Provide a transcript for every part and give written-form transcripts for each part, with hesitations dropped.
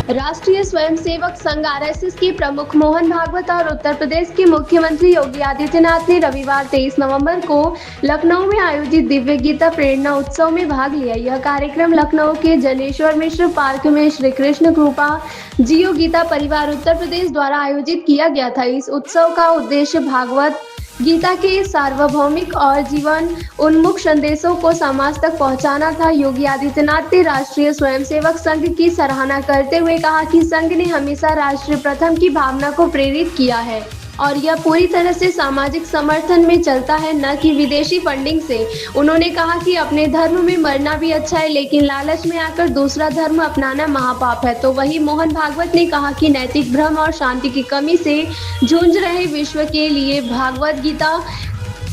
राष्ट्रीय स्वयंसेवक संघ आरएसएस के प्रमुख मोहन भागवत और उत्तर प्रदेश के मुख्यमंत्री योगी आदित्यनाथ ने रविवार 23 नवंबर को लखनऊ में आयोजित दिव्य गीता प्रेरणा उत्सव में भाग लिया। यह कार्यक्रम लखनऊ के जनेश्वर मिश्र पार्क में श्री कृष्ण कृपा जियो गीता परिवार उत्तर प्रदेश द्वारा आयोजित किया गया था। इस उत्सव का उद्देश्य भागवत गीता के सार्वभौमिक और जीवन उन्मुख संदेशों को समाज तक पहुंचाना था। योगी आदित्यनाथ ने राष्ट्रीय स्वयंसेवक संघ की सराहना करते हुए कहा कि संघ ने हमेशा राष्ट्र प्रथम की भावना को प्रेरित किया है और यह पूरी तरह से सामाजिक समर्थन में चलता है, न कि विदेशी फंडिंग से। उन्होंने कहा कि अपने धर्म में मरना भी अच्छा है, लेकिन लालच में आकर दूसरा धर्म अपनाना महापाप है। तो वहीं मोहन भागवत ने कहा कि नैतिक भ्रम और शांति की कमी से जूझ रहे विश्व के लिए भागवत गीता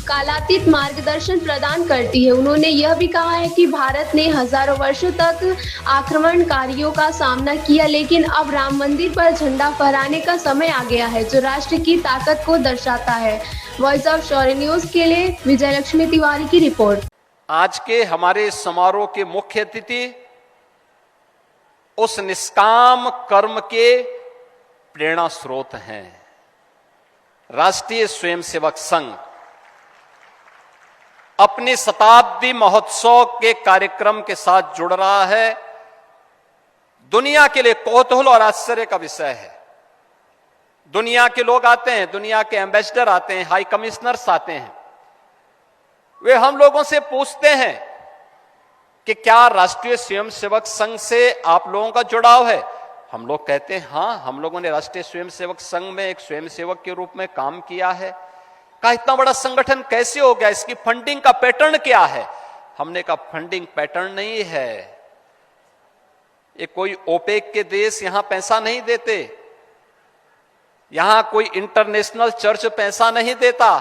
कालातीत मार्गदर्शन प्रदान करती है। उन्होंने यह भी कहा है कि भारत ने हजारों वर्षों तक आक्रमणकारियों का सामना किया, लेकिन अब राम मंदिर पर झंडा फहराने का समय आ गया है, जो राष्ट्र की ताकत को दर्शाता है। वॉइस ऑफ शौर्य न्यूज के लिए विजय लक्ष्मी तिवारी की रिपोर्ट। आज के हमारे समारोह के मुख्य अतिथि उस निष्काम कर्म के प्रेरणा स्रोत हैं। राष्ट्रीय स्वयंसेवक संघ अपने शताब्दी महोत्सव के कार्यक्रम के साथ जुड़ रहा है। दुनिया के लिए कौतूहल और आश्चर्य का विषय है। दुनिया के लोग आते हैं, दुनिया के एम्बेसडर आते हैं, हाई कमिश्नर्स आते हैं। वे हम लोगों से पूछते हैं कि क्या राष्ट्रीय स्वयंसेवक संघ से आप लोगों का जुड़ाव है। हम लोग कहते हैं हाँ, हम लोगों ने राष्ट्रीय स्वयंसेवक संघ में एक स्वयंसेवक के रूप में काम किया है। का इतना बड़ा संगठन कैसे हो गया, इसकी फंडिंग का पैटर्न क्या है। हमने कहा फंडिंग पैटर्न नहीं है, ये कोई ओपेक के देश यहां पैसा नहीं देते, यहां कोई इंटरनेशनल चर्च पैसा नहीं देता।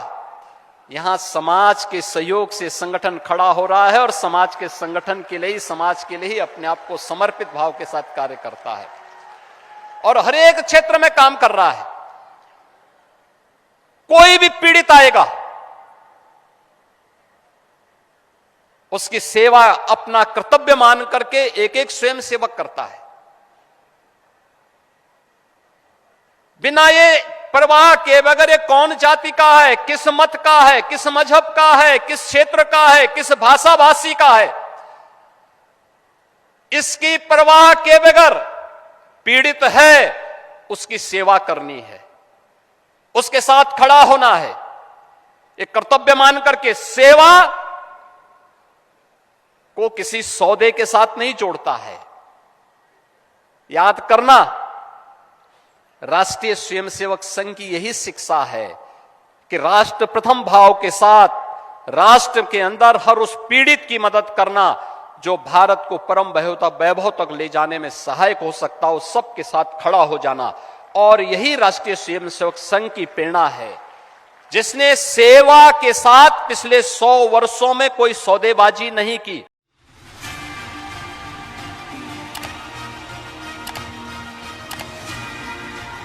यहां समाज के सहयोग से संगठन खड़ा हो रहा है और समाज के संगठन के लिए ही, समाज के लिए ही अपने आप को समर्पित भाव के साथ कार्य करता है और हर एक क्षेत्र में काम कर रहा है। कोई भी पीड़ित आएगा, उसकी सेवा अपना कर्तव्य मान करके एक एक स्वयंसेवक करता है, बिना ये परवाह के बगैर ये कौन जाति का है, किस मत का है, किस मजहब का है, किस क्षेत्र का है, किस भाषा भाषी का है, इसकी परवाह के बगैर पीड़ित है उसकी सेवा करनी है, उसके साथ खड़ा होना है। एक कर्तव्य मान करके सेवा को किसी सौदे के साथ नहीं जोड़ता है। याद करना, राष्ट्रीय स्वयंसेवक संघ की यही शिक्षा है कि राष्ट्र प्रथम भाव के साथ राष्ट्र के अंदर हर उस पीड़ित की मदद करना जो भारत को परम वैभव तक ले जाने में सहायक हो सकता हो, सबके साथ खड़ा हो जाना। और यही राष्ट्रीय स्वयंसेवक संघ की प्रेरणा है, जिसने सेवा के साथ पिछले 100 वर्षों में कोई सौदेबाजी नहीं की।